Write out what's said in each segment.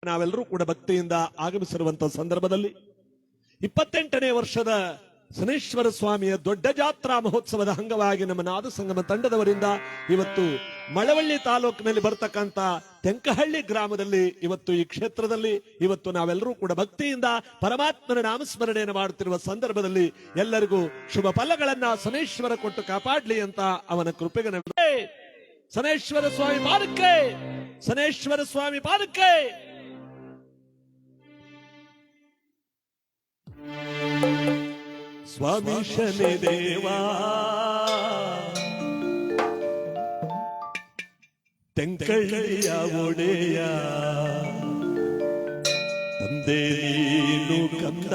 ನಾವೆಲ್ಲರೂ ಕೂಡ ಭಕ್ತಿಯಿಂದ ಆಗಮಿಸಿರುವಂತಹ ಸಂದರ್ಭದಲ್ಲಿ 28ನೇ ವರ್ಷದ ಶನೇಶ್ವರ ಸ್ವಾಮಿಯ ದೊಡ್ಡ ಜಾತ್ರಾ ಮಹೋತ್ಸವದ ಅಂಗವಾಗಿ ನಮ್ಮ ನಾದ ಸಂಗಮ ತಂಡದವರಿಂದ ಇವತ್ತು ಮಳವಳ್ಳಿ ತಾಲೂಕಿನಲ್ಲಿ ಬರ್ತಕ್ಕಂತ ತೆಂಕಹಳ್ಳಿ ಗ್ರಾಮದಲ್ಲಿ ಇವತ್ತು ಈ ಕ್ಷೇತ್ರದಲ್ಲಿ ಇವತ್ತು ನಾವೆಲ್ಲರೂ ಕೂಡ ಭಕ್ತಿಯಿಂದ ಪರಮಾತ್ಮನ ನಾಮಸ್ಮರಣೆಯನ್ನು ಮಾಡುತ್ತಿರುವ ಸಂದರ್ಭದಲ್ಲಿ ಎಲ್ಲರಿಗೂ ಶುಭ ಫಲಗಳನ್ನ ಶನೇಶ್ವರ ಕೊಟ್ಟು ಕಾಪಾಡ್ಲಿ ಅಂತ ಅವನ ಕೃಪೆಗೆ ಶನೇಶ್ವರ ಸ್ವಾಮಿ ಪಾದಕ್ಕೆ, ಶನೇಶ್ವರ ಸ್ವಾಮಿ ಪಾದಕ್ಕೆ. ಸ್ವಾಮಿ ಶನಿ ದೇವಾ ತೆಂಕಳ್ಳಿಯ ಒಡೆಯ ತಂದೆ ನೀನು ಕಂದ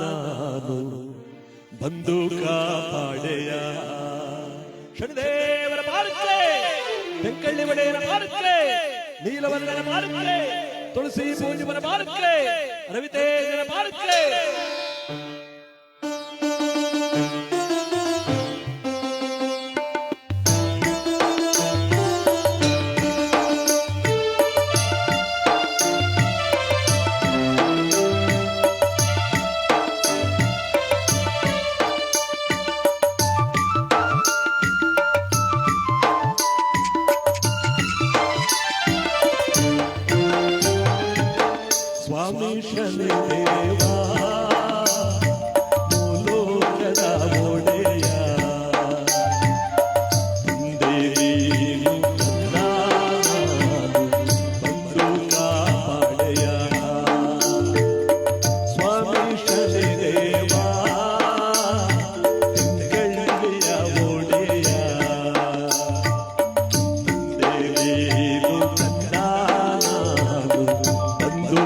ನಾನು ಬಂದು ಕಾಪಾಡೆಯ. ಶನಿದೇವರ ಪಾದಕ್ಕೆ, ತೆಂಕಳ್ಳಿ ಒಡೆಯರ ಪಾದಕ್ಕೆ, ನೀಲವರ್ಣನ ಪಾದಕ್ಕೆ, ತುಳಸಿ ಪೂಜವನ ಪಾದಕ್ಕೆ, ರವಿತೇಜನ ಪಾದಕ್ಕೆ. ಸ್ವಾಮಿ ಶನಿ ದೇವಾ ಮೂಲೋಕದ ಒಡೆಯ ತಂದೆ ನೀನು ಕಂದ ನಾನು ಬಂದು ಕಾಪಾಡೆಯ. ಸ್ವಾಮಿ ಶನಿ ದೇವಾ ತೆಂಕಳ್ಳಿಯ ಒಡೆಯ ತಂದೆ ನೀನು ಕಂದ ನಾನು ಬಂದು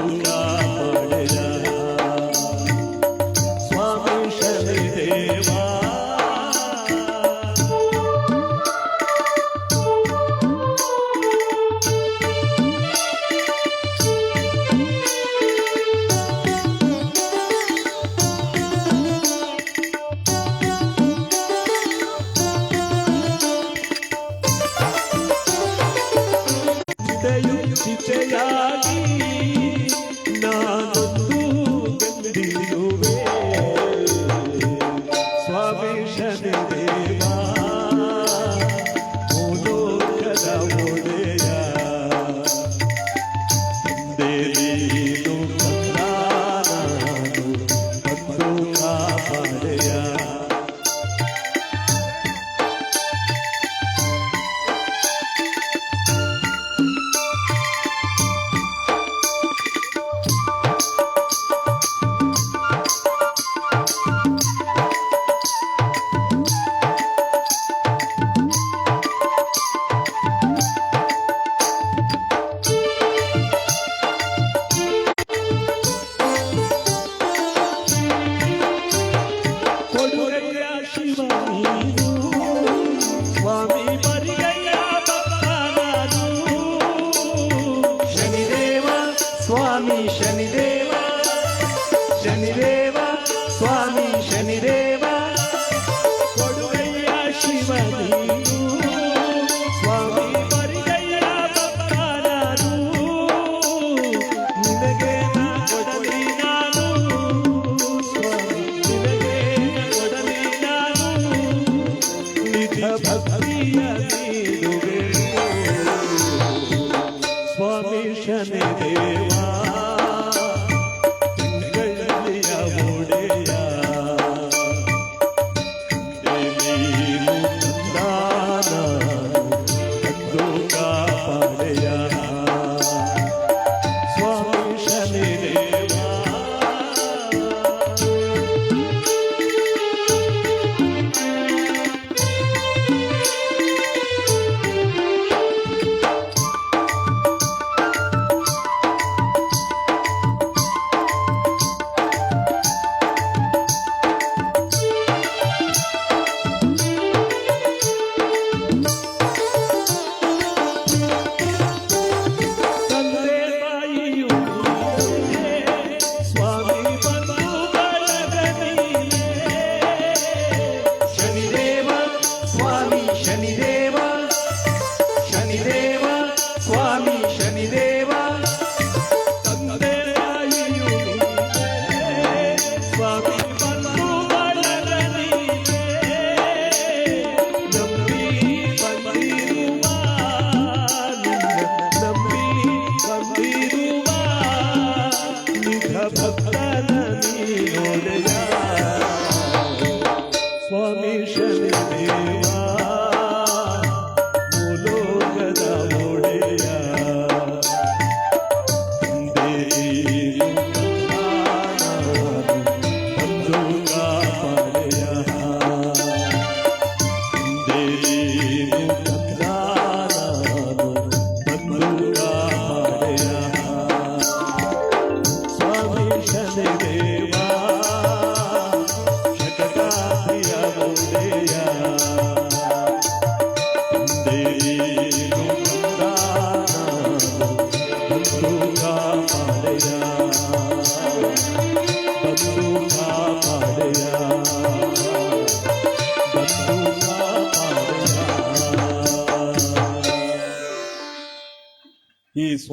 ಚಿತೆಯಾಗಿ ನಾನೊಂದು ಗಂಡಿರುವೆ. ಸ್ವಾಮಿ ಶನಿ ದೇವಾ ಮೂಲೋಕದ ಒಡೆಯ ತಂದೆ ನೀನು ಕಂದ ನಾನು ಬಂದು ಕಾಪಾಡೆಯ. ಸ್ವಾಮಿ ಬರಿಗಯ್ಯ ಭಕ್ತನಾನು. ಶನಿದೇವ ಸ್ವಾಮಿ ಶನಿದೇವ, ಶನಿದೇವ ಸ್ವಾಮಿ ಶನಿದೇವ, ಕೊಡುಗಯ್ಯ ಶಿವ ನೀನು. ಸ್ವಾಮಿ ಬರಿಗಯ್ಯ ಭಕ್ತನಾನು, ನಿನಗೆ ನಾ ಕೊಡಲಿ ನಾನು. ಸ್ವಾಮಿ ನಿನಗೆ ನಾ ಕೊಡಲಿ ನಾನು. ನಿಜ ಭಕ್ತಿಯ ನೀಡುವೆ ಸ್ವಾಮಿ ಶನಿ ದೇವಾ ತೆಂಕಳ್ಳಿಯ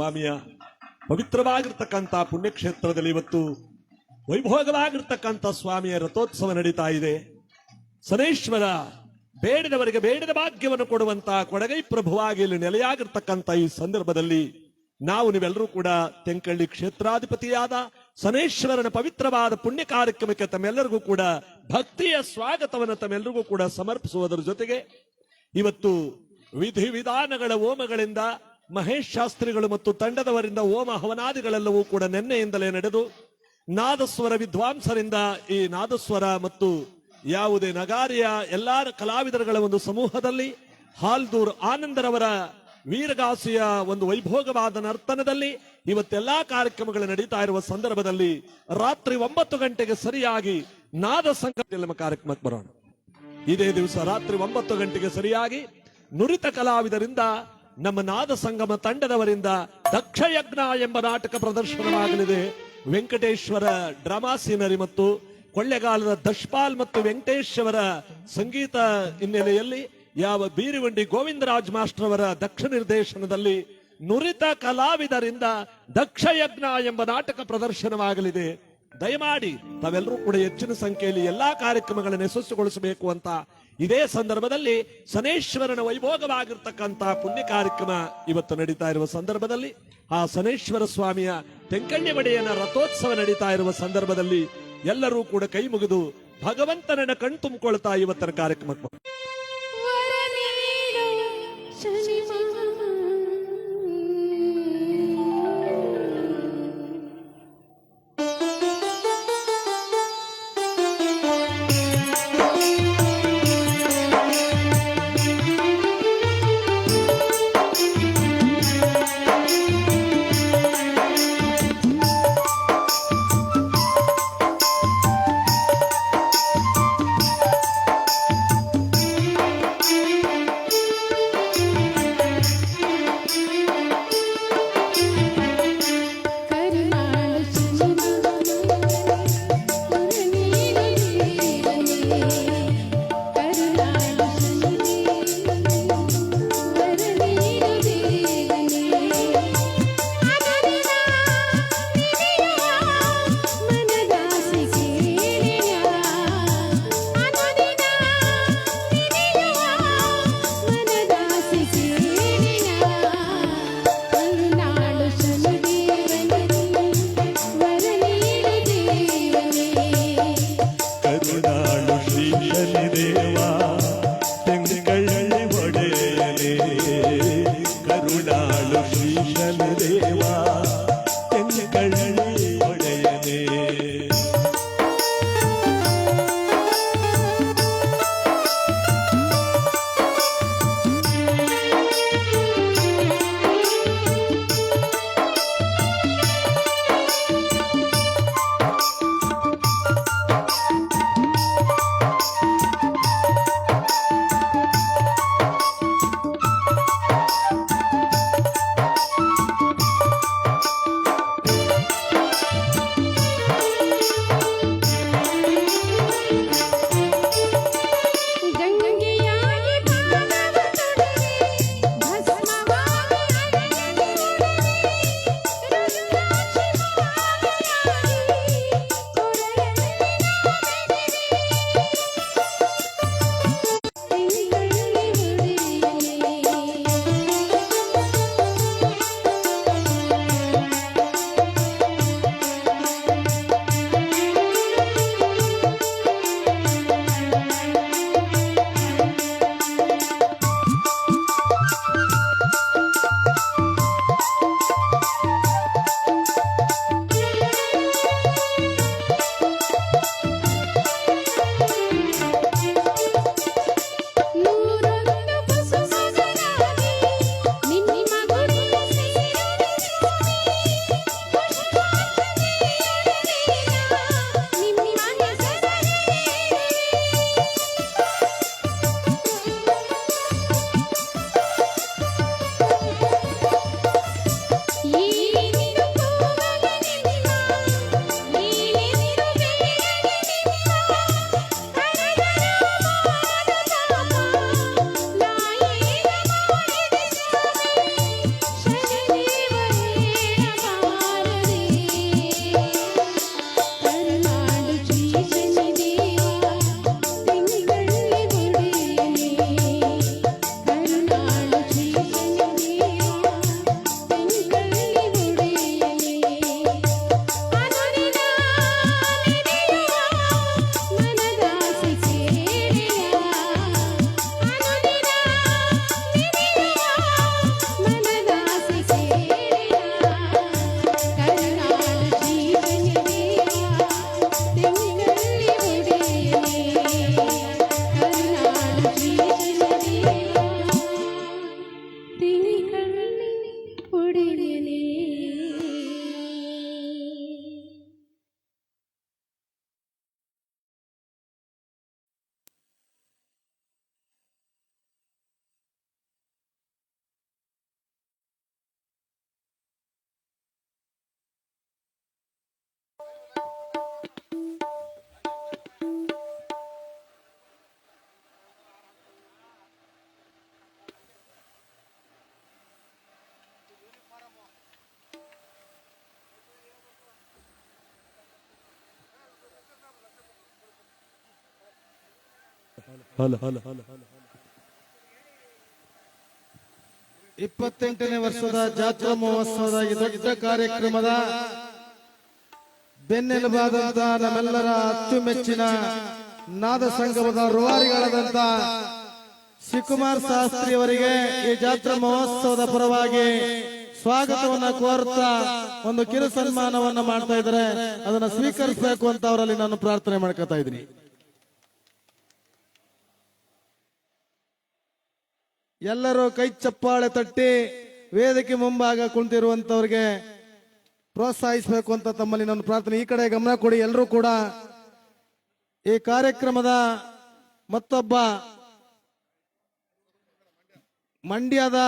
ಸ್ವಾಮಿಯ ಪವಿತ್ರವಾಗಿರ್ತಕ್ಕಂಥ ಪುಣ್ಯಕ್ಷೇತ್ರದಲ್ಲಿ ಇವತ್ತು ವೈಭೋಗವಾಗಿರ್ತಕ್ಕಂಥ ಸ್ವಾಮಿಯ ರಥೋತ್ಸವ ನಡೀತಾ ಇದೆ. ಶನೇಶ್ವರ ಬೇಡಿದವರಿಗೆ ಬೇಡಿದ ಭಾಗ್ಯವನ್ನು ಕೊಡುವಂತ ಕೊಡಗೈ ಪ್ರಭುವಾಗಿ ಇಲ್ಲಿ ನೆಲೆಯಾಗಿರ್ತಕ್ಕಂಥ ಈ ಸಂದರ್ಭದಲ್ಲಿ ನಾವು ನೀವೆಲ್ಲರೂ ಕೂಡ ತೆಂಕಳ್ಳಿ ಕ್ಷೇತ್ರಾಧಿಪತಿಯಾದ ಶನೇಶ್ವರನ ಪವಿತ್ರವಾದ ಪುಣ್ಯ ಕಾರ್ಯಕ್ರಮಕ್ಕೆ ತಮ್ಮೆಲ್ಲರಿಗೂ ಕೂಡ ಭಕ್ತಿಯ ಸ್ವಾಗತವನ್ನು ತಮ್ಮೆಲ್ಲರಿಗೂ ಕೂಡ ಸಮರ್ಪಿಸುವುದರ ಜೊತೆಗೆ ಇವತ್ತು ವಿಧಿ ವಿಧಾನಗಳ ಹೋಮಗಳಿಂದ ಮಹೇಶ್ ಶಾಸ್ತ್ರಿಗಳು ಮತ್ತು ತಂಡದವರಿಂದ ಹೋಮ ಹವನಾದಿಗಳೆಲ್ಲವೂ ಕೂಡ ನಿನ್ನೆಯಿಂದಲೇ ನಡೆದು ನಾದಸ್ವರ ವಿದ್ವಾಂಸರಿಂದ ಈ ನಾದಸ್ವರ ಮತ್ತು ಯಾವುದೇ ನಗಾರಿಯ ಎಲ್ಲಾ ಕಲಾವಿದರುಗಳ ಒಂದು ಸಮೂಹದಲ್ಲಿ ಹಾಲ್ದೂರ್ ಆನಂದರವರ ವೀರಗಾಸಿಯ ಒಂದು ವೈಭೋಗವಾದ ನರ್ತನದಲ್ಲಿ ಇವತ್ತೆಲ್ಲಾ ಕಾರ್ಯಕ್ರಮಗಳು ನಡೀತಾ ಇರುವ ಸಂದರ್ಭದಲ್ಲಿ ರಾತ್ರಿ 9 ಗಂಟೆಗೆ ಸರಿಯಾಗಿ ನಾದ ಸಂಗಮ ಕಾರ್ಯಕ್ರಮಕ್ಕೆ ಬರೋಣ. ಇದೇ ದಿವಸ ರಾತ್ರಿ 9 ಗಂಟೆಗೆ ಸರಿಯಾಗಿ ನುರಿತ ಕಲಾವಿದರಿಂದ ನಮ್ಮ ನಾದ ಸಂಗಮ ತಂಡದವರಿಂದ ದಕ್ಷಯಜ್ಞ ಎಂಬ ನಾಟಕ ಪ್ರದರ್ಶನವಾಗಲಿದೆ. ವೆಂಕಟೇಶ್ವರ ಡ್ರಾಮಾ ಸೀನರಿ ಮತ್ತು ಕೊಳ್ಳೆಗಾಲದ ದಶ್ಪಾಲ್ ಮತ್ತು ವೆಂಕಟೇಶ್ ಅವರ ಸಂಗೀತ ಹಿನ್ನೆಲೆಯಲ್ಲಿ ಯಾವ ಬೀರಿವಂಡಿ ಗೋವಿಂದರಾಜ್ ಮಾಸ್ಟರ್ ಅವರ ದಕ್ಷ ನಿರ್ದೇಶನದಲ್ಲಿ ನುರಿತ ಕಲಾವಿದರಿಂದ ದಕ್ಷಯಜ್ಞ ಎಂಬ ನಾಟಕ ಪ್ರದರ್ಶನವಾಗಲಿದೆ. ದಯಮಾಡಿ ತಾವೆಲ್ಲರೂ ಕೂಡ ಹೆಚ್ಚಿನ ಸಂಖ್ಯೆಯಲ್ಲಿ ಎಲ್ಲಾ ಕಾರ್ಯಕ್ರಮಗಳನ್ನು ಯಶಸ್ಸುಗೊಳಿಸಬೇಕು ಅಂತ ಇದೇ ಸಂದರ್ಭದಲ್ಲಿ ಶನೇಶ್ವರನ ವೈಭೋಗವಾಗಿರ್ತಕ್ಕಂಥ ಪುಣ್ಯ ಕಾರ್ಯಕ್ರಮ ಇವತ್ತು ನಡೀತಾ ಇರುವ ಸಂದರ್ಭದಲ್ಲಿ ಆ ಶನೇಶ್ವರ ಸ್ವಾಮಿಯ ತೆಂಕಳ್ಳಿ ಒಡೆಯನ ರಥೋತ್ಸವ ನಡೀತಾ ಇರುವ ಸಂದರ್ಭದಲ್ಲಿ ಎಲ್ಲರೂ ಕೂಡ ಕೈ ಮುಗಿದು ಭಗವಂತನನ್ನ ಕಣ್ತುಂಬಿಕೊಳ್ತಾ ಇವತ್ತಿನ ಕಾರ್ಯಕ್ರಮಕ್ಕೆ ಇಪ್ಪತ್ತೆಂಟನೇ ವರ್ಷದ ಜಾತ್ರಾ ಮಹೋತ್ಸವದ ಈ ದೊಡ್ಡ ಕಾರ್ಯಕ್ರಮದ ಬೆನ್ನೆಲುಬಾದಂತ ನಮ್ಮೆಲ್ಲರ ಅಚ್ಚುಮೆಚ್ಚಿನ ನಾದ ಸಂಗಮದ ರೂವಾರಿಗಳಾದಂತ ಶಿವಕುಮಾರ್ ಶಾಸ್ತ್ರಿ ಅವರಿಗೆ ಈ ಜಾತ್ರಾ ಮಹೋತ್ಸವದ ಪರವಾಗಿ ಸ್ವಾಗತವನ್ನ ಕೋರುತ್ತಾ ಒಂದು ಕಿರು ಸನ್ಮಾನವನ್ನ ಮಾಡ್ತಾ ಇದ್ದಾರೆ. ಅದನ್ನ ಸ್ವೀಕರಿಸಬೇಕು ಅಂತ ಅವರಲ್ಲಿ ನಾನು ಪ್ರಾರ್ಥನೆ ಮಾಡ್ಕೊತಾ ಇದ್ದೀನಿ. ಎಲ್ಲರೂ ಕೈ ಚಪ್ಪಾಳೆ ತಟ್ಟಿ ವೇದಿಕೆ ಮುಂಭಾಗ ಕುಂತಿರುವಂತವ್ರಿಗೆ ಪ್ರೋತ್ಸಾಹಿಸಬೇಕು ಅಂತ ತಮ್ಮಲ್ಲಿ ನಾನು ಪ್ರಾರ್ಥನೆ. ಈ ಕಡೆ ಗಮನ ಕೊಡಿ. ಎಲ್ಲರೂ ಕೂಡ ಈ ಕಾರ್ಯಕ್ರಮದ ಮತ್ತೊಬ್ಬ ಮಂಡ್ಯದ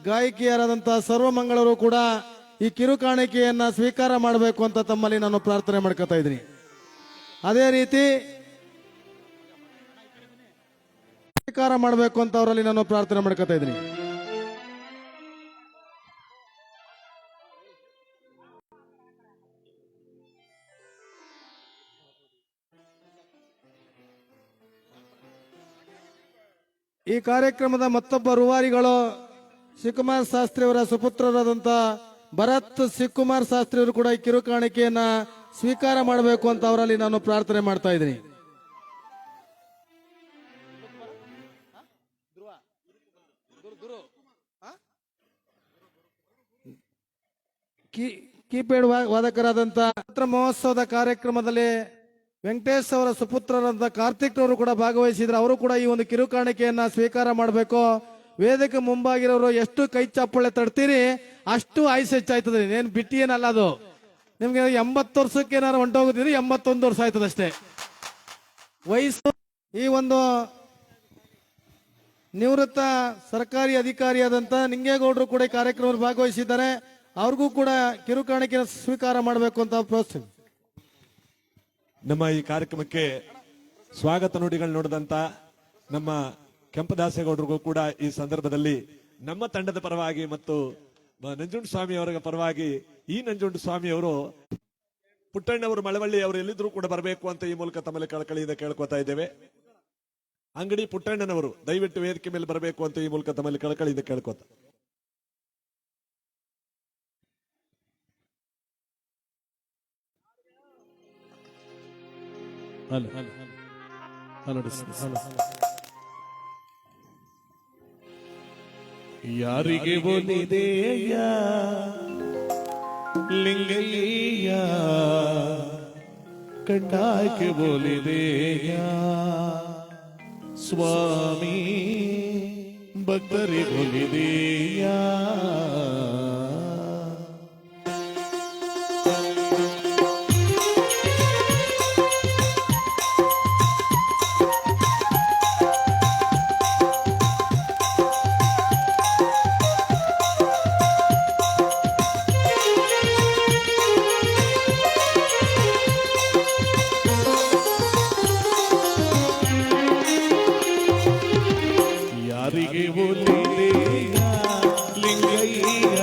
ಗಾಯಕಿಯರಾದಂತಹ ಸರ್ವಮಂಗಳರು ಕೂಡ ಈ ಕಿರು ಕಾಣಿಕೆಯನ್ನ ಸ್ವೀಕಾರ ಮಾಡಬೇಕು ಅಂತ ತಮ್ಮಲ್ಲಿ ನಾನು ಪ್ರಾರ್ಥನೆ ಮಾಡ್ಕೊತಾ ಇದ್ದೀನಿ. ಅದೇ ರೀತಿ ಸ್ವೀಕಾರ ಮಾಡಬೇಕು ಅಂತ ಅವರಲ್ಲಿ ನಾನು ಪ್ರಾರ್ಥನೆ ಮಾಡ್ಕೊತಾ ಇದ್ದೀನಿ. ಈ ಕಾರ್ಯಕ್ರಮದ ಮತ್ತೊಬ್ಬ ರೂವಾರಿಗಳು ಶಿವಕುಮಾರ್ ಶಾಸ್ತ್ರಿ ಅವರ ಸುಪುತ್ರರಾದಂತ ಭರತ್ ಶಿವಕುಮಾರ್ ಶಾಸ್ತ್ರಿ ಅವರು ಕೂಡ ಈ ಕಿರು ಕಾಣಿಕೆಯನ್ನ ಸ್ವೀಕಾರ ಮಾಡಬೇಕು ಅಂತ ಅವರಲ್ಲಿ ನಾನು ಪ್ರಾರ್ಥನೆ ಮಾಡ್ತಾ ಇದ್ದೀನಿ. ಕೀಪ್ಯಾಡ್ ವಾದಕರಾದಂತ ಜಾತ್ರಾ ಮಹೋತ್ಸವದ ಕಾರ್ಯಕ್ರಮದಲ್ಲಿ ವೆಂಕಟೇಶ್ ಅವರ ಸುಪುತ್ರರಾದ ಕಾರ್ತಿಕ್ ಅವರು ಕೂಡ ಭಾಗವಹಿಸಿದ್ರು. ಅವರು ಕೂಡ ಈ ಒಂದು ಕಿರು ಕಾಣಿಕೆಯನ್ನ ಸ್ವೀಕಾರ ಮಾಡಬೇಕು. ವೇದಿಕೆ ಮುಂಭಾಗಿರೋರು ಎಷ್ಟು ಕೈ ಚಪ್ಪಳೆ ತಡ್ತೀರಿ ಅಷ್ಟು ಆಯುಷ್ ಹೆಚ್ಚಾಯ್ತದೆ. ಏನ್ ಬಿಟ್ಟಿ ಏನಲ್ಲ ಅದು. ನಿಮ್ಗೆ 80 ವರ್ಷಕ್ಕೆ ಏನಾರು ಹೊಂಟೋಗುತ್ತಿದ್ರೆ 81 ವರ್ಷ ಆಯ್ತದ ಅಷ್ಟೇ ವಯಸ್ಸು. ಈ ಒಂದು ನಿವೃತ್ತ ಸರ್ಕಾರಿ ಅಧಿಕಾರಿಯಾದಂತ ನಿಂಗೇಗೌಡರು ಕೂಡ ಈ ಕಾರ್ಯಕ್ರಮದಲ್ಲಿ ಭಾಗವಹಿಸಿದ್ದಾರೆ. ಅವ್ರಿಗೂ ಕೂಡ ಕಿರು ಕಾಣಿಕೆಯನ್ನು ಸ್ವೀಕಾರ ಮಾಡಬೇಕು ಅಂತ ಪ್ರೋತ್ಸಾಹ. ನಮ್ಮ ಈ ಕಾರ್ಯಕ್ರಮಕ್ಕೆ ಸ್ವಾಗತ ನುಡಿಗಳು ನೋಡಿದಂತ ನಮ್ಮ ಕೆಂಪದಾಸೇಗೌಡರಿಗೂ ಕೂಡ ಈ ಸಂದರ್ಭದಲ್ಲಿ ನಮ್ಮ ತಂಡದ ಪರವಾಗಿ ಮತ್ತು ನಂಜುಂಡ ಸ್ವಾಮಿ ಅವರ ಪರವಾಗಿ ಈ ನಂಜುಂಡ ಸ್ವಾಮಿ ಅವರು ಪುಟ್ಟಣ್ಣವರು ಮಳವಳ್ಳಿ ಅವರು ಎಲ್ಲಿದ್ರು ಕೂಡ ಬರಬೇಕು ಅಂತ ಈ ಮೂಲಕ ತಮ್ಮಲ್ಲಿ ಕಳಕಳಿಯಿಂದ ಕೇಳ್ಕೊತಾ ಇದ್ದೇವೆ. ಅಂಗಡಿ ಪುಟ್ಟಣ್ಣನವರು ದಯವಿಟ್ಟು ವೇದಿಕೆ ಮೇಲೆ ಬರಬೇಕು ಅಂತ ಈ ಮೂಲಕ ತಮ್ಮಲ್ಲಿ ಕಳಕಳಿಯಿಂದ ಕೇಳ್ಕೊತ. ಯಾರಿಗೆ ಒಲಿದೆಯ ಲಿಂಗಯ್ಯ ಕಂಡಾಕೆ ಒಲಿದೆಯ ಸ್ವಾಮಿ ಭಕ್ತರಿಗೆ ಒಲಿದೆಯ ಯಾರಿಗೆ ಒಲಿದೆಯ ಲಿಂಗಯ್ಯ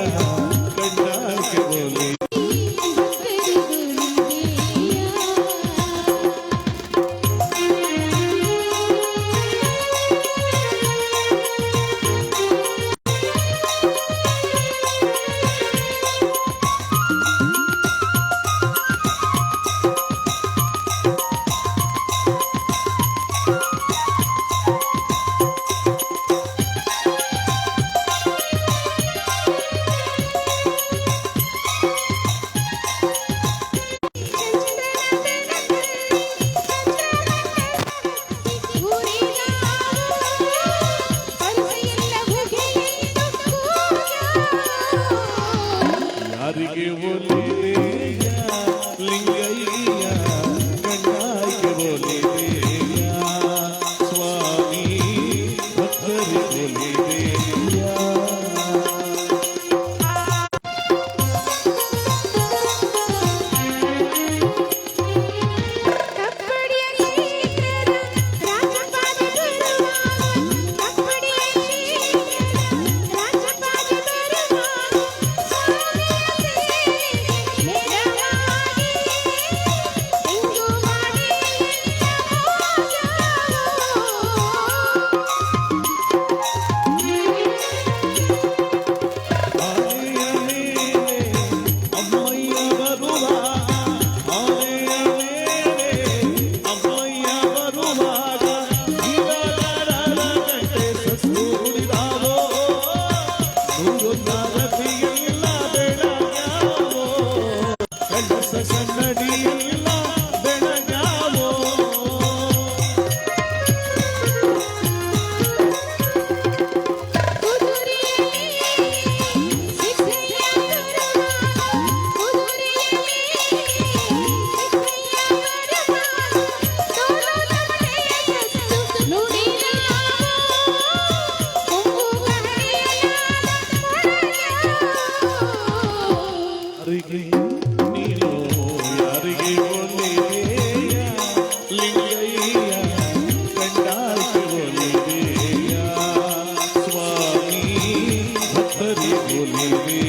ನೀನು ಯಾರಿಗೆ ಒಲಿದೆಯ ಲಿಂಗಯ್ಯ ಕಂಡಾಕೆ ಒಲಿದೆಯ ಸ್ವಾಮಿ ಭಕ್ತರಿ ಒಲಿದೆಯ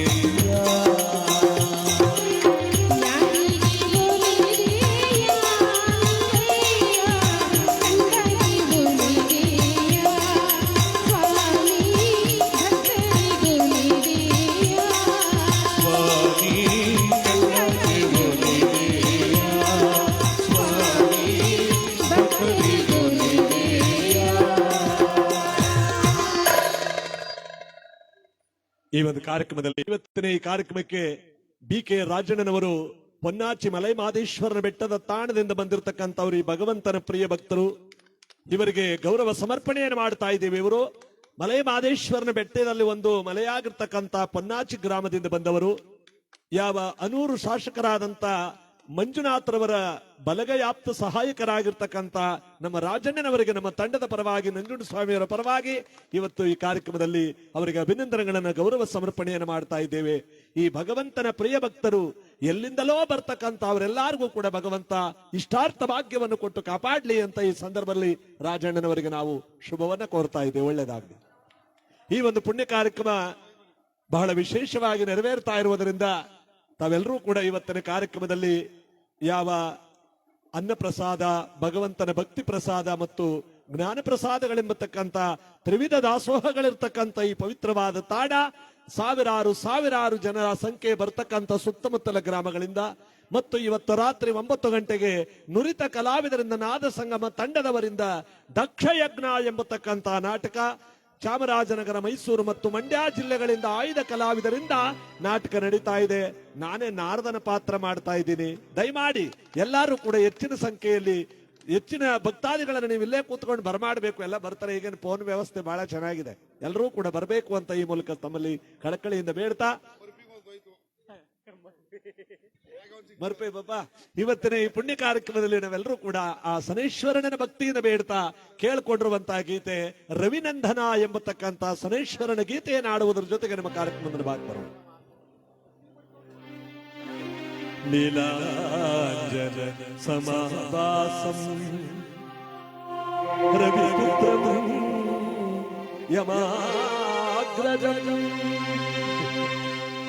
ಈ ಒಂದು ಕಾರ್ಯಕ್ರಮದಲ್ಲಿ ಇವತ್ತಿನ ಈ ಕಾರ್ಯಕ್ರಮಕ್ಕೆ BK ರಾಜಣ್ಣನವರು ಪೊನ್ನಾಚಿ ಮಲೈ ಮಹದೇಶ್ವರನ ಬೆಟ್ಟದ ತಾಣದಿಂದ ಬಂದಿರತಕ್ಕಂಥವ್ರು ಈ ಭಗವಂತನ ಪ್ರಿಯ ಭಕ್ತರು. ಇವರಿಗೆ ಗೌರವ ಸಮರ್ಪಣೆಯನ್ನು ಮಾಡ್ತಾ ಇದ್ದೀವಿ. ಇವರು ಮಲೈ ಮಹದೇಶ್ವರನ ಬೆಟ್ಟದಲ್ಲಿ ಒಂದು ಮಲೆಯಾಗಿರ್ತಕ್ಕಂಥ ಪೊನ್ನಾಚಿ ಗ್ರಾಮದಿಂದ ಬಂದವರು. ಯಾವ ಅನೂರು ಶಾಸಕರಾದಂತ ಮಂಜುನಾಥರವರ ಬಲಗಯಾಪ್ತ ಸಹಾಯಕರಾಗಿರ್ತಕ್ಕಂಥ ನಮ್ಮ ರಾಜಣ್ಣನವರಿಗೆ ನಮ್ಮ ತಂಡದ ಪರವಾಗಿ ನಂಜುಂಡ ಸ್ವಾಮಿಯವರ ಪರವಾಗಿ ಇವತ್ತು ಈ ಕಾರ್ಯಕ್ರಮದಲ್ಲಿ ಅವರಿಗೆ ಅಭಿನಂದನೆಗಳನ್ನು ಗೌರವ ಸಮರ್ಪಣೆಯನ್ನು ಮಾಡ್ತಾ ಇದ್ದೇವೆ. ಈ ಭಗವಂತನ ಪ್ರಿಯ ಭಕ್ತರು ಎಲ್ಲಿಂದಲೋ ಬರ್ತಕ್ಕಂಥ ಅವರೆಲ್ಲರಿಗೂ ಕೂಡ ಭಗವಂತ ಇಷ್ಟಾರ್ಥ ಭಾಗ್ಯವನ್ನು ಕೊಟ್ಟು ಕಾಪಾಡ್ಲಿ ಅಂತ ಈ ಸಂದರ್ಭದಲ್ಲಿ ರಾಜಣ್ಣನವರಿಗೆ ನಾವು ಶುಭವನ್ನ ಕೋರ್ತಾ ಇದ್ದೇವೆ. ಒಳ್ಳೆಯದಾಗಲಿ. ಈ ಒಂದು ಪುಣ್ಯ ಕಾರ್ಯಕ್ರಮ ಬಹಳ ವಿಶೇಷವಾಗಿ ನೆರವೇರ್ತಾ ಇರುವುದರಿಂದ ತಾವೆಲ್ಲರೂ ಕೂಡ ಇವತ್ತಿನ ಕಾರ್ಯಕ್ರಮದಲ್ಲಿ ಯಾವ ಅನ್ನಪ್ರಸಾದ, ಭಗವಂತನ ಭಕ್ತಿ ಪ್ರಸಾದ ಮತ್ತು ಜ್ಞಾನ ಪ್ರಸಾದಗಳೆಂಬತಕ್ಕಂಥ ತ್ರಿವಿಧ ದಾಸೋಹಗಳಿರ್ತಕ್ಕಂಥ ಈ ಪವಿತ್ರವಾದ ತಾಣ ಸಾವಿರಾರು ಜನರ ಸಂಖ್ಯೆ ಬರ್ತಕ್ಕಂಥ ಸುತ್ತಮುತ್ತಲ ಗ್ರಾಮಗಳಿಂದ ಮತ್ತು ಇವತ್ತು ರಾತ್ರಿ 9 ಗಂಟೆಗೆ ನುರಿತ ಕಲಾವಿದರಿಂದ ನಾದ ಸಂಗಮ ತಂಡದವರಿಂದ ದಕ್ಷಯಜ್ಞ ಎಂಬತಕ್ಕಂಥ ನಾಟಕ ಚಾಮರಾಜನಗರ, ಮೈಸೂರು ಮತ್ತು ಮಂಡ್ಯ ಜಿಲ್ಲೆಗಳಿಂದ ಆಯ್ದ ಕಲಾವಿದರಿಂದ ನಾಟಕ ನಡೀತಾ ಇದೆ. ನಾನೇ ನಾರದನ ಪಾತ್ರ ಮಾಡ್ತಾ ಇದ್ದೀನಿ. ದಯಮಾಡಿ ಎಲ್ಲರೂ ಕೂಡ ಹೆಚ್ಚಿನ ಸಂಖ್ಯೆಯಲ್ಲಿ ಹೆಚ್ಚಿನ ಭಕ್ತಾದಿಗಳನ್ನು ನೀವು ಇಲ್ಲೇ ಕೂತ್ಕೊಂಡು ಬರಮಾಡಬೇಕು. ಎಲ್ಲ ಬರ್ತಾರೆ. ಈಗೇನು ಫೋನ್ ವ್ಯವಸ್ಥೆ ಬಹಳ ಚೆನ್ನಾಗಿದೆ. ಎಲ್ಲರೂ ಕೂಡ ಬರಬೇಕು ಅಂತ ಈ ಮೂಲಕ ತಮ್ಮಲ್ಲಿ ಕಳಕಳಿಯಿಂದ ಬೇಡ್ತಾ ಮರ್ಪೆ ಬಾಬಾ ಇವತ್ತಿನ ಈ ಪುಣ್ಯ ಕಾರ್ಯಕ್ರಮದಲ್ಲಿ ನಾವೆಲ್ಲರೂ ಕೂಡ ಆ ಶನೇಶ್ವರನ ಭಕ್ತಿಯಿಂದ ಬೇಡ್ತಾ ಕೇಳ್ಕೊಂಡಿರುವಂತಹ ಗೀತೆ ರವಿನಂದನ ಎಂಬತಕ್ಕಂತ ಶನೇಶ್ವರನ ಗೀತೆಯನ್ನು ಆಡುವುದರ ಜೊತೆಗೆ ನಮ್ಮ ಕಾರ್ಯಕ್ರಮದಲ್ಲಿ ಭಾಗ ಬರೋಣ. ನೀಲಾಂಜನ ಸಮಾಭಾಸಂ ರವಿಪುತ್ರಂ ಯಮಾಗ್ರಜಂ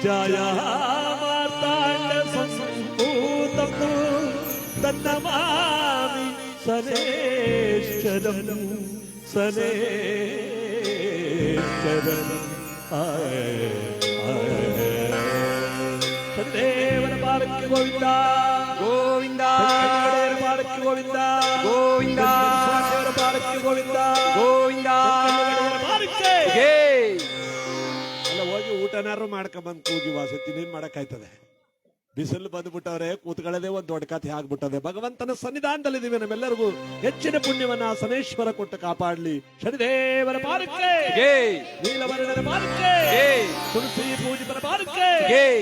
ಛಾಯಾಮಾರ್ತಾಂಡ ಸಂಭೂತಂ ತನ್ನಮಾಮಿ ಶನೇಶ್ವರಂ ಶನೇಶ್ವರಂ ದೇವರ ಪಾಲಕ್ಕೆ ಗೋವಿಂದ ಗೋವಿಂದ ಪಾಲಕ್ಕೆ ಗೋವಿಂದ ಗೋವಿಂದ ದೇವರ ಪಾಲಕ್ಕೆ ಗೋವಿಂದ ಗೋವಿಂದ ಪಾಲಕ್ಕೆ ಜೈ. ಎಲ್ಲ ಹೋಗಿ ಊಟನಾರು ಮಾಡ್ಕೊಂಬಂದ್ ಕೂಗಿ ವಾಸತಿ ನೀನ್ ಮಾಡಕ್ಕಾಯ್ತದೆ. ಬಿಸಿಲು ಬಂದ್ಬಿಟ್ಟವ್ರೆ, ಕೂತ್ಕೊಳ್ಳದೆ ಒಂದ್ ದೊಡ್ಡ ಕಥೆ ಆಗ್ಬಿಟ್ಟದೆ. ಭಗವಂತನ ಸನ್ನಿಧಾನದಲ್ಲಿದ್ದೀವಿ. ನಮ್ಮೆಲ್ಲರಿಗೂ ಹೆಚ್ಚಿನ ಪುಣ್ಯವನ್ನ ಶನೇಶ್ವರ ಕೊಟ್ಟು ಕಾಪಾಡ್ಲಿ. ಶನಿದೇವರ ಪಾಲಕ್ಕೆ ಜೈ. ನೀಲವರ್ಣನ ಪಾಲಕ್ಕೆ ಜೈ. ತುಳಸಿ ಪೂಜಿತರ ಪಾಲಕ್ಕೆ ಜೈ.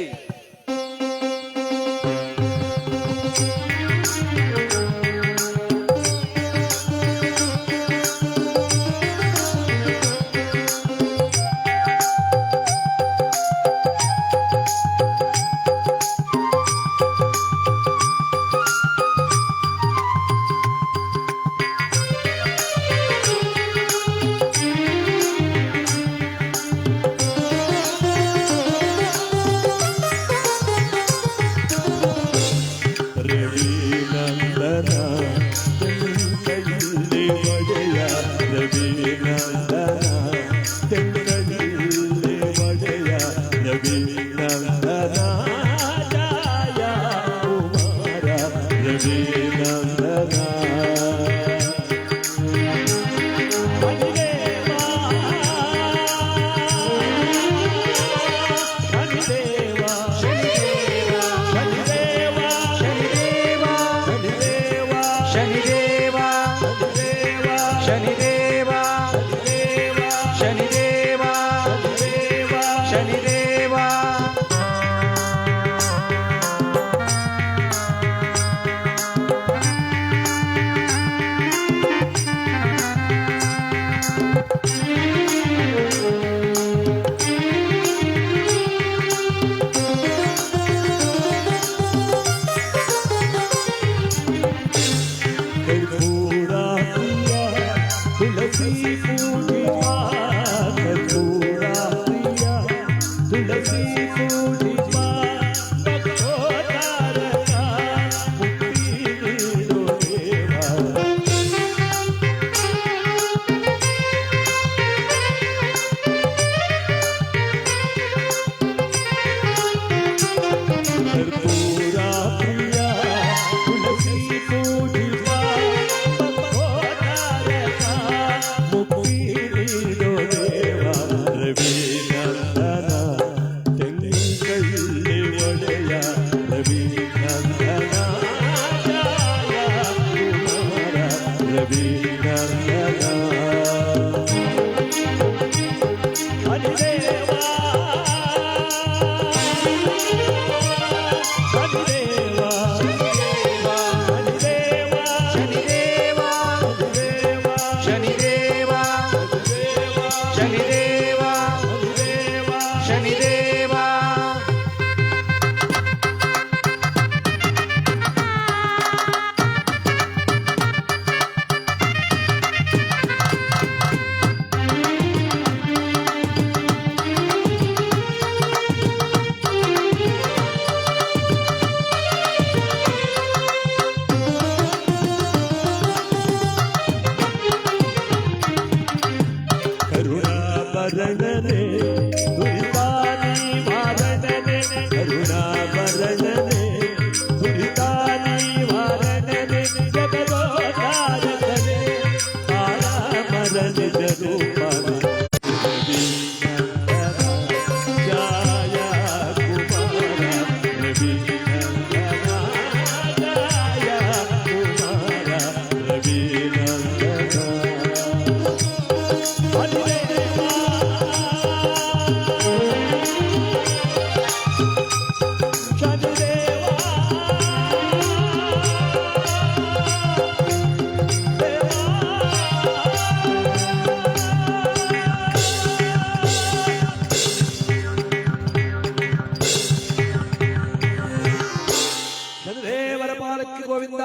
ಶನಿದೇವರ ಪಾಲಕ್ಕೆ ಗೋವಿಂದ,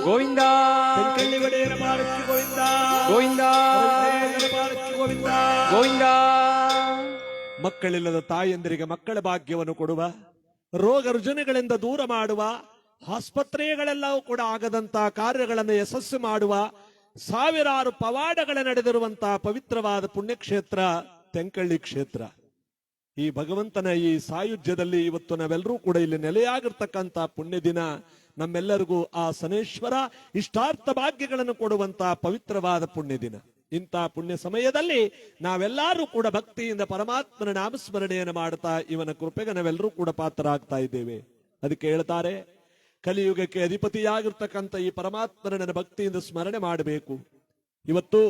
ಗೋವಿಂದ ತೆಂಕಳ್ಳಿ ಒಡೆಯರ ಪಾಲಕ್ಕೆ ಗೋವಿಂದ, ಗೋವಿಂದ ರಂಗೇಗರ ಪಾಲಕ್ಕೆ ಗೋವಿಂದ. ಗೋವಿಂದ ಮಕ್ಕಳಿಲ್ಲದ ತಾಯಂದಿರಿಗೆ ಮಕ್ಕಳ ಭಾಗ್ಯವನ್ನು ಕೊಡುವ, ರೋಗ ರುಜಿನಗಳಿಂದ ದೂರ ಮಾಡುವ, ಆಸ್ಪತ್ರೆಗಳೆಲ್ಲವೂ ಕೂಡ ಆಗದಂತಹ ಕಾರ್ಯಗಳನ್ನು ಯಶಸ್ಸು ಮಾಡುವ, ಸಾವಿರಾರು ಪವಾಡಗಳ ನಡೆದಿರುವಂತಹ ಪವಿತ್ರವಾದ ಪುಣ್ಯಕ್ಷೇತ್ರ ತೆಂಕಳ್ಳಿ ಕ್ಷೇತ್ರ. ಈ ಭಗವಂತನ ಈ ಸಾಯುಜ್ಯದಲ್ಲಿ ಇವತ್ತು ನಾವೆಲ್ಲರೂ ಕೂಡ ಇಲ್ಲಿ ನೆಲೆಯಾಗಿರ್ತಕ್ಕಂಥ ಪುಣ್ಯ ದಿನ. ನಮ್ಮೆಲ್ಲರಿಗೂ ಆ ಶನೇಶ್ವರ ಇಷ್ಟಾರ್ಥ ಭಾಗ್ಯಗಳನ್ನು ಕೊಡುವಂತಹ ಪವಿತ್ರವಾದ ಪುಣ್ಯ ದಿನ. ಇಂಥ ಪುಣ್ಯ ಸಮಯದಲ್ಲಿ ನಾವೆಲ್ಲರೂ ಕೂಡ ಭಕ್ತಿಯಿಂದ ಪರಮಾತ್ಮನ ನಾಮಸ್ಮರಣೆಯನ್ನು ಮಾಡ್ತಾ ಇವನ ಕೃಪೆಗೆ ನಾವೆಲ್ಲರೂ ಕೂಡ ಪಾತ್ರರಾಗ್ತಾ ಇದ್ದೇವೆ. ಅದಕ್ಕೆ ಹೇಳ್ತಾರೆ, ಕಲಿಯುಗಕ್ಕೆ ಅಧಿಪತಿಯಾಗಿರ್ತಕ್ಕಂಥ ಈ ಪರಮಾತ್ಮನ ಭಕ್ತಿಯಿಂದ ಸ್ಮರಣೆ ಮಾಡಬೇಕು. ಇವತ್ತು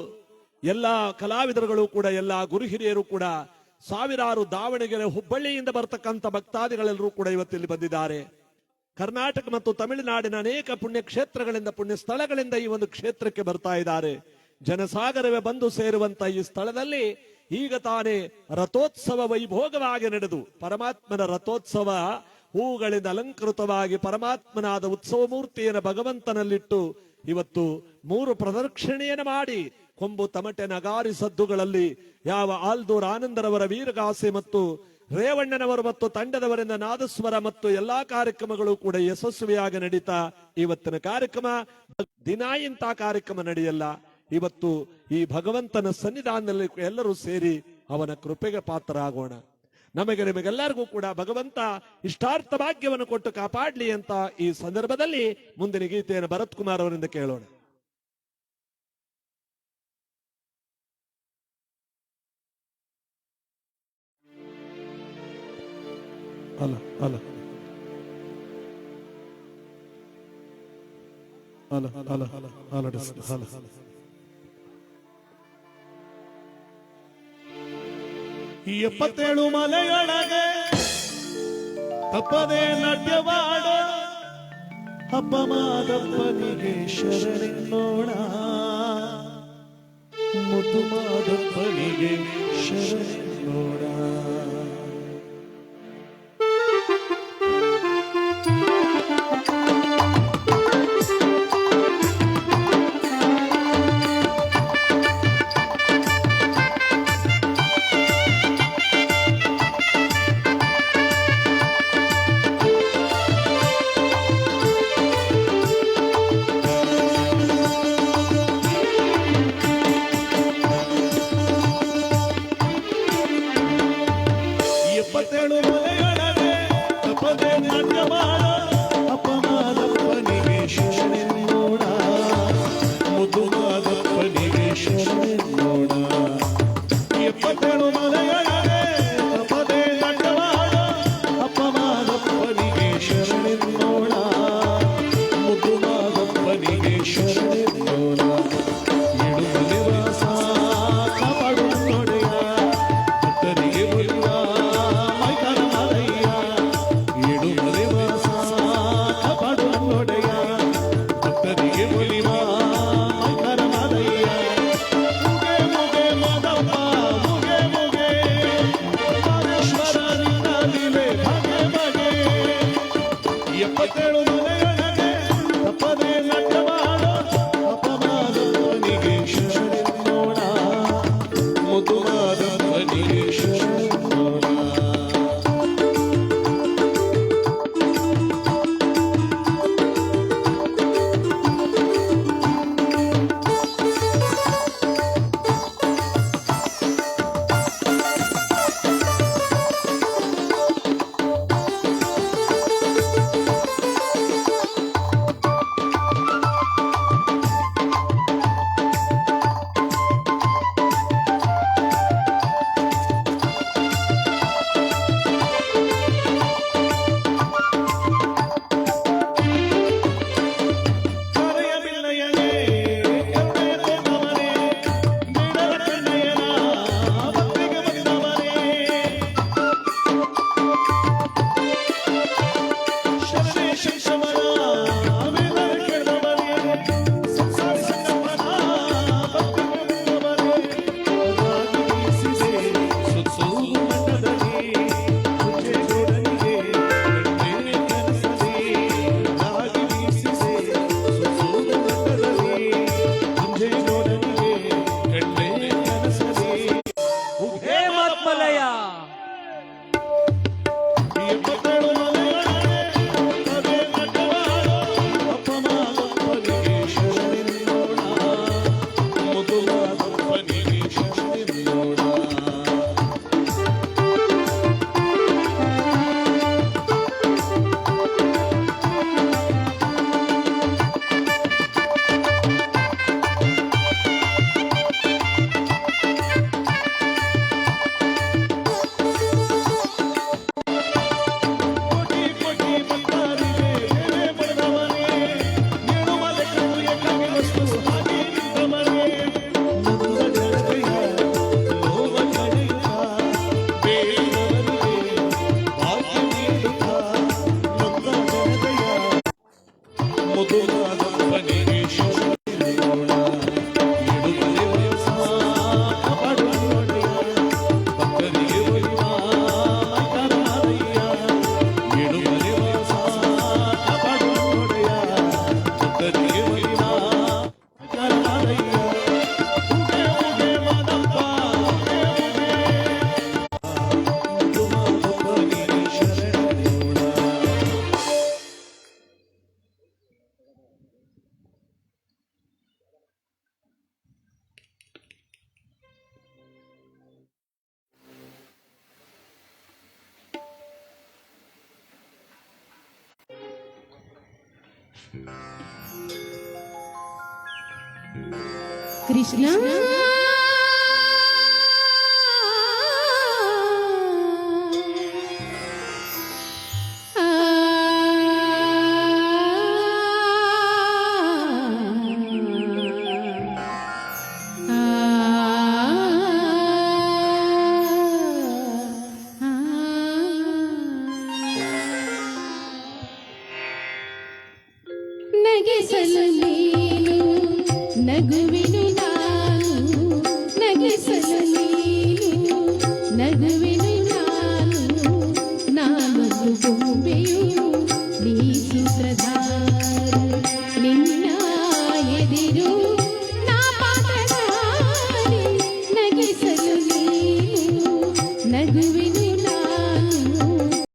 ಎಲ್ಲಾ ಕಲಾವಿದರುಗಳು ಕೂಡ, ಎಲ್ಲಾ ಗುರು ಹಿರಿಯರು ಕೂಡ, ಸಾವಿರಾರು ದಾವಣಗೆರೆ ಹುಬ್ಬಳ್ಳಿಯಿಂದ ಬರ್ತಕ್ಕಂಥ ಭಕ್ತಾದಿಗಳೆಲ್ಲರೂ ಕೂಡ ಇವತ್ತಿಲ್ಲಿ ಬಂದಿದ್ದಾರೆ. ಕರ್ನಾಟಕ ಮತ್ತು ತಮಿಳುನಾಡಿನ ಅನೇಕ ಪುಣ್ಯ ಕ್ಷೇತ್ರಗಳಿಂದ, ಪುಣ್ಯ ಸ್ಥಳಗಳಿಂದ ಈ ಒಂದು ಕ್ಷೇತ್ರಕ್ಕೆ ಬರ್ತಾ ಇದ್ದಾರೆ. ಜನಸಾಗರವೇ ಬಂದು ಸೇರುವಂತ ಈ ಸ್ಥಳದಲ್ಲಿ ಈಗ ತಾನೇ ರಥೋತ್ಸವ ವೈಭೋಗವಾಗಿ ನಡೆದು, ಪರಮಾತ್ಮನ ರಥೋತ್ಸವ ಹೂಗಳಿಂದ ಅಲಂಕೃತವಾಗಿ ಪರಮಾತ್ಮನಾದ ಉತ್ಸವ ಮೂರ್ತಿಯನ್ನು ಭಗವಂತನಲ್ಲಿಟ್ಟು ಇವತ್ತು 3 ಪ್ರದಕ್ಷಿಣೆಯನ್ನು ಮಾಡಿ, ಕೊಂಬು ತಮಟೆ ನಗಾರಿ ಸದ್ದುಗಳಲ್ಲಿ ಯಾವ ಆಲ್ದೂರ್ ಆನಂದರವರ ವೀರಗಾಸೆ ಮತ್ತು ರೇವಣ್ಣನವರು ಮತ್ತು ತಂಡದವರಿಂದ ನಾದಸ್ವರ ಮತ್ತು ಎಲ್ಲಾ ಕಾರ್ಯಕ್ರಮಗಳು ಕೂಡ ಯಶಸ್ವಿಯಾಗಿ ನಡೀತಾ ಇವತ್ತಿನ ಕಾರ್ಯಕ್ರಮ. ದಿನ ಇಂಥ ಕಾರ್ಯಕ್ರಮ ನಡೆಯಲ್ಲ. ಇವತ್ತು ಈ ಭಗವಂತನ ಸನ್ನಿಧಾನದಲ್ಲಿ ಎಲ್ಲರೂ ಸೇರಿ ಅವನ ಕೃಪೆಗೆ ಪಾತ್ರರಾಗೋಣ. ನಿಮಗೆಲ್ಲರಿಗೂ ಕೂಡ ಭಗವಂತ ಇಷ್ಟಾರ್ಥ ಭಾಗ್ಯವನ್ನು ಕೊಟ್ಟು ಕಾಪಾಡ್ಲಿ ಅಂತ ಈ ಸಂದರ್ಭದಲ್ಲಿ ಮುಂದಿನ ಗೀತೆಯನ್ನು ಭರತ್ ಕುಮಾರ್ ಅವರಿಂದ ಕೇಳೋಣ. ಅಲ್ಲ ಅಲ್ಲ ಅಲ್ಲ ಅಲ್ಲ ಅಲ್ಲ ಅಲ್ಲ ಈ 77 ಮಲೆಯೊಳಗೆ ತಪ್ಪದೆ ನಾಟ್ಯವಾಡ ಹಬ್ಬ ಮಾದಪ್ಪನಿಗೆ ಶರಣೆನ್ನೋಣ, ಮುದ್ದು ಮಾದಪ್ಪನಿಗೆ ಶರಣೆನ್ನೋಣ. ಮಧುಮಾದಪ್ಪನಿಗೆ ಶರಣೆನ್ನೋಣ. ಎಡುಮಲೆ ವಯಸ್ಸ ಕಾಪಾಡುವೊಡೆಯ, ಭಕ್ತರಿಗೆ ಒಲಿವ ಮಕರಾರಯ್ಯ. ಎಡುಮಲೆ ವಯಸ್ಸ ಕಾಪಾಡುವೊಡೆಯ, ಭಕ್ತರಿಗೆ ಒಲಿವ ಮಕರಾರಯ್ಯ. ಉಗೆ ಉಗೆ ಮಾದಪ್ಪ, ಮಧುಮಾದಪ್ಪನಿಗೆ ಶರಣೆನ್ನೋಣ. ಕೃಷ್ಣ ನಗಿಸಲು ನೀನು ನಗುವೆ